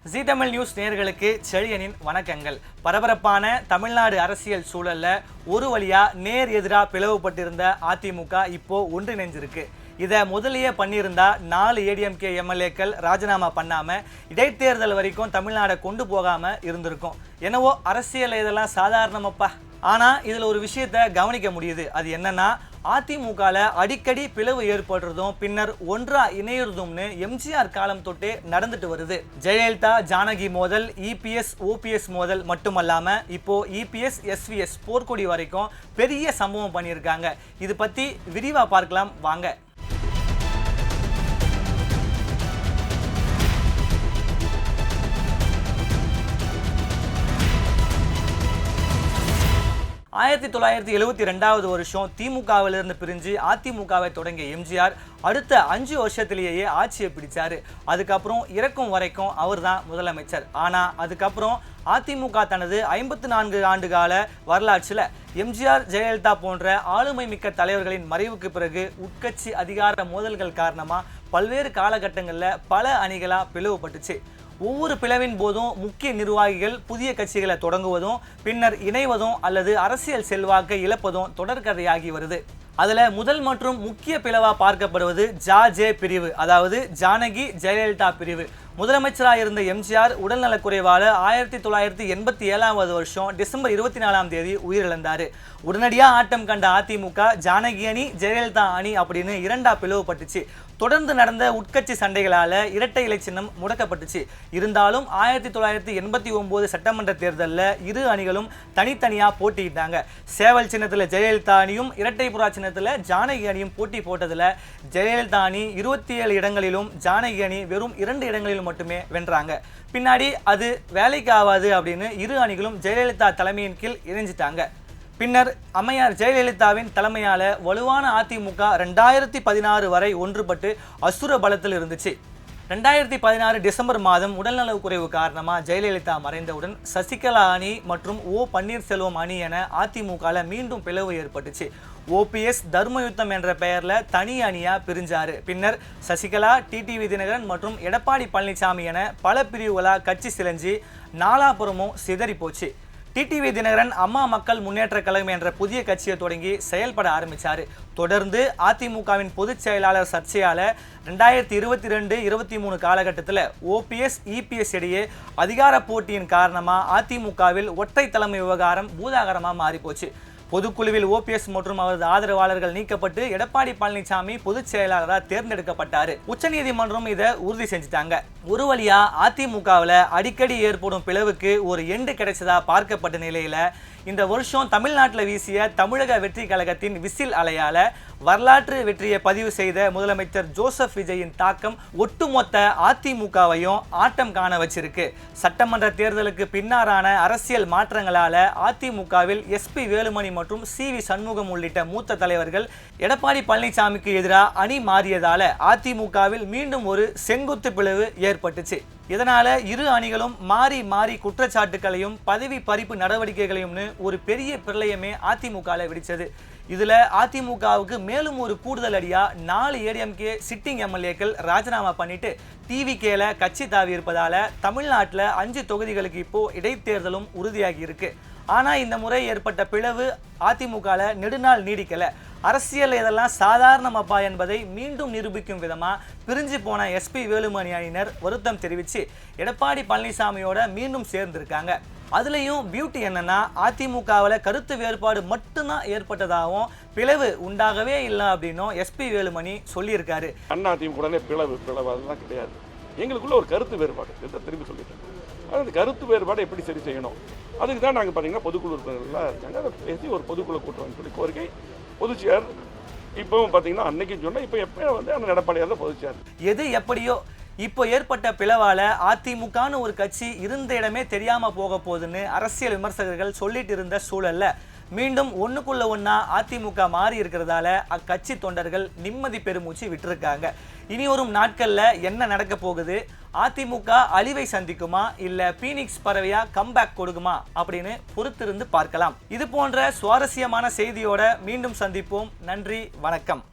ஜீ Tamil news நேயர்களுக்கு செழியனின் வணக்கங்கள். பரபரப்பான தமிழ்நாடு அரசியல் சூழல்ல ஒரு வழியா நேர் எதிரா பிளவுபட்டிருந்த அதிமுக இப்போ ஒன்றிணைஞ்சிருக்கு. இதை முதலியே பண்ணியிருந்தா 4 ஏடிஎம்கே எம்எல்ஏக்கள் ராஜினாமா பண்ணாம இடைத்தேர்தல் வரைக்கும் தமிழ்நாடை கொண்டு போகாம இருந்திருக்கும். என்னவோ அரசியல் இதெல்லாம் சாதாரணமப்பா. ஆனா இதுல ஒரு விஷயத்த கவனிக்க முடியுது. அது என்னன்னா, அதிமுகல அடிக்கடி பிளவு ஏற்படுறதும் பின்னர் ஒன்றா இணையறதும்னு எம்ஜிஆர் காலம் தொட்டே நடந்துட்டு வருது. ஜெயலலிதா ஜானகி மோதல், இபிஎஸ் ஓபிஎஸ் மோதல் மட்டுமல்லாம இப்போ இபிஎஸ் எஸ்விஎஸ் போர்க்கொடி வரைக்கும் பெரிய சம்பவம் பண்ணியிருக்காங்க. இது பத்தி விரிவா பார்க்கலாம் வாங்க. 1972 வருஷம் திமுகவிலிருந்து பிரிஞ்சு அதிமுகவை தொடங்கிய எம்ஜிஆர் அடுத்த 5 வருஷத்திலேயே ஆட்சியை பிடிச்சாரு. அதுக்கப்புறம் இறக்கும் வரைக்கும் அவர் தான் முதலமைச்சர். ஆனா அதுக்கப்புறம் அதிமுக தனது 54 ஆண்டு கால வரலாற்றில் எம்ஜிஆர் ஜெயலலிதா போன்ற ஆளுமை மிக்க தலைவர்களின் மறைவுக்கு பிறகு உட்கட்சி அதிகார மோதல்கள் காரணமா பல்வேறு காலகட்டங்களில் பல அணிகளா பிளவுபட்டுச்சு. ஒவ்வொரு பிளவின் போதும் முக்கிய நிர்வாகிகள் புதிய கட்சிகளை தொடங்குவதும் பின்னர் இணைவதும் அல்லது அரசியல் செல்வாக்கை இழப்பதும் தொடர்கதையாகி வருது. அதுல முதல் மற்றும் முக்கிய பிளவா பார்க்கப்படுவது ஜே பிரிவு, அதாவது ஜானகி ஜெயலலிதா பிரிவு. முதலமைச்சராக இருந்த எம்ஜிஆர் உடல்நலக்குறைவால 1987 வருஷம் டிசம்பர் 24ஆம் தேதி உயிரிழந்தாரு. உடனடியாக ஆட்டம் கண்ட அதிமுக ஜானகி அணி ஜெயலலிதா அணி அப்படின்னு இரண்டா பிளவுபட்டுச்சு. தொடர்ந்து நடந்த உட்கட்சி சண்டைகளால இரட்டை இலை சின்னம் முடக்கப்பட்டுச்சு. இருந்தாலும் 1989 சட்டமன்ற தேர்தலில் இரு அணிகளும் தனித்தனியா போட்டியிட்டாங்க. சேவல் சின்னத்துல ஜெயலலிதா அணியும் இரட்டைப்புறா சின்னத்துல ஜானகி அணியும் போட்டி போட்டதுல ஜெயலலிதா அணி 27 இடங்களிலும் ஜானகி அணி வெறும் 2 இடங்களிலும் மட்டுமே வென்றாங்க. பின்னாடி அது வேலைக்கு ஆகாது அப்படின்னு இரு அணிகளும் ஜெயலலிதா தலைமையின் கீழ் இணைஞ்சிட்டாங்க. பின்னர் அம்மையார் ஜெயலலிதாவின் தலைமையால வலுவான அதிமுக 2016 வரை ஒன்றுபட்டு அசுர பலத்தில் இருந்துச்சு. 2016 டிசம்பர் மாதம் உடல்நலக் குறைவு காரணமாக ஜெயலலிதா மறைந்தவுடன் சசிகலா அணி மற்றும் ஓ பன்னீர்செல்வம் அணி என அதிமுகவில் மீண்டும் பிளவு ஏற்பட்டுச்சு. ஓபிஎஸ் தர்மயுத்தம் என்ற பெயரில் தனி அணியாக பிரிஞ்சாரு. பின்னர் சசிகலா, டிடிவி தினகரன் மற்றும் எடப்பாடி பழனிசாமி என பல பிரிவுகளாக கட்சி சிலஞ்சி நாலாபுரமும் சிதறி போச்சு. டிடிவி தினகரன் அம்மா மக்கள் முன்னேற்ற கழகம் என்ற புதிய கட்சியை தொடங்கி செயல்பட ஆரம்பித்தார். தொடர்ந்து அதிமுகவின் பொதுச் செயலாளர் சர்ச்சையால் 2022-23 காலகட்டத்தில் ஓபிஎஸ் இபிஎஸ் இடையே அதிகார போட்டியின் காரணமாக அதிமுகவில் ஒற்றை தலைமை விவகாரம் பூதாகரமாக மாறிப்போச்சு. பொதுக்குழுவில் ஓபிஎஸ் மற்றும் அவரது ஆதரவாளர்கள் நீக்கப்பட்டு எடப்பாடி பழனிசாமி பொதுச் செயலாளராக தேர்ந்தெடுக்கப்பட்டார். உச்சநீதிமன்றம் இதை உறுதி செஞ்சுட்டாங்க. ஒரு வழியா அதிமுகவில் அடிக்கடி ஏற்படும் பிளவுக்கு ஒரு எண்டு கிடைச்சதா பார்க்கப்பட்ட நிலையில இந்த வருஷம் தமிழ்நாட்டில் வீசிய தமிழக வெற்றி கழகத்தின் விசில் அலையால வரலாற்று வெற்றியை பதிவு செய்த முதலமைச்சர் ஜோசப் விஜயின் தாக்கம் ஒட்டுமொத்த அதிமுகவையும் ஆட்டம் காண வச்சிருக்கு. சட்டமன்ற தேர்தலுக்கு பின்னாரான அரசியல் மாற்றங்களால அதிமுகவில் எஸ்பி வேலுமணி மற்றும் சிவி சண்முகம் உள்ளிட்ட மூத்த தலைவர்கள் எடப்பாடி பழனிசாமிக்கு எதிராக அணி மாறியதால அதிமுகவில் மீண்டும் ஒரு செங்குத்து பிளவு ஏற்பட்டுச்சு. இதனால இரு அணிகளும் மாறி மாறி குற்றச்சாட்டுகளையும் பதவி பறிப்பு நடவடிக்கைகளையும்னு ஒரு பெரிய பிரளயமே அதிமுகவில் வெடிச்சது. இதுல அதிமுகவுக்கு மேலும் ஒரு கூடுதல் அடியா 4 ஏடிஎம்கே சிட்டிங் எம்எல்ஏக்கள் ராஜினாமா பண்ணிட்டு டிவிகேல கட்சி தாவி இருப்பதால தமிழ்நாட்டில் 5 தொகுதிகளுக்கு இப்போ இடைத்தேர்தலும் உறுதியாகி இருக்கு. ஆனா இந்த முறை ஏற்பட்ட பிளவு அதிமுகல நெடுநாள் நீடிக்கல. அரசியல் இதெல்லாம் சாதாரணமப்பா என்பதை மீண்டும் நிரூபிக்கும் விதமா பிரிஞ்சு போன எஸ்பி வேலுமணி அணியினர் வருத்தம் தெரிவித்து எடப்பாடி பழனிசாமியோட மீண்டும் சேர்ந்திருக்காங்க. அதுலேயும் பியூட்டி என்னன்னா, அதிமுகவில் கருத்து வேறுபாடு மட்டும்தான் ஏற்பட்டதாகவும் பிளவு உண்டாகவே இல்லை அப்படின்னும் எஸ்பி வேலுமணி சொல்லியிருக்காரு. அதிமுக பிளவு அதெல்லாம் கிடையாது. எங்களுக்குள்ள ஒரு கருத்து வேறுபாடு திரும்பி சொல்லியிருக்காங்க. அந்த கருத்து வேறுபாடு எப்படி சரி செய்யணும், அதுக்கு தான் நாங்கள் பார்த்தீங்கன்னா பொதுக்குழு உறுப்பினர்கள்லாம் இருக்காங்க. அதை பேசி ஒரு பொதுக்குழு கூட்டுறோம்னு சொல்லி கோரிக்கை பொதுச்செயர் இப்பவும் பார்த்தீங்கன்னா அன்னைக்கு சொன்னால் இப்போ எப்போ அந்த எடப்பாடியார் தான் பொதுச்செயர். எது எப்படியோ இப்போ ஏற்பட்ட பிளவால அதிமுகன்னு ஒரு கட்சி இருந்த இடமே தெரியாம போக போகுதுன்னு அரசியல் விமர்சகர்கள் சொல்லிட்டு இருந்த சூழல்ல மீண்டும் ஒண்ணுக்குள்ள ஒன்னா அதிமுக மாறி இருக்கிறதால அக்கட்சி தொண்டர்கள் நிம்மதி பெருமூச்சு விட்டுருக்காங்க. இனி வரும் நாட்கள்ல என்ன நடக்க போகுது, அதிமுக அழிவை சந்திக்குமா இல்ல பீனிக்ஸ் பறவையா கம்பேக் கொடுக்குமா அப்படின்னு பொறுத்திருந்து பார்க்கலாம். இது போன்ற சுவாரஸ்யமான செய்தியோட மீண்டும் சந்திப்போம். நன்றி, வணக்கம்.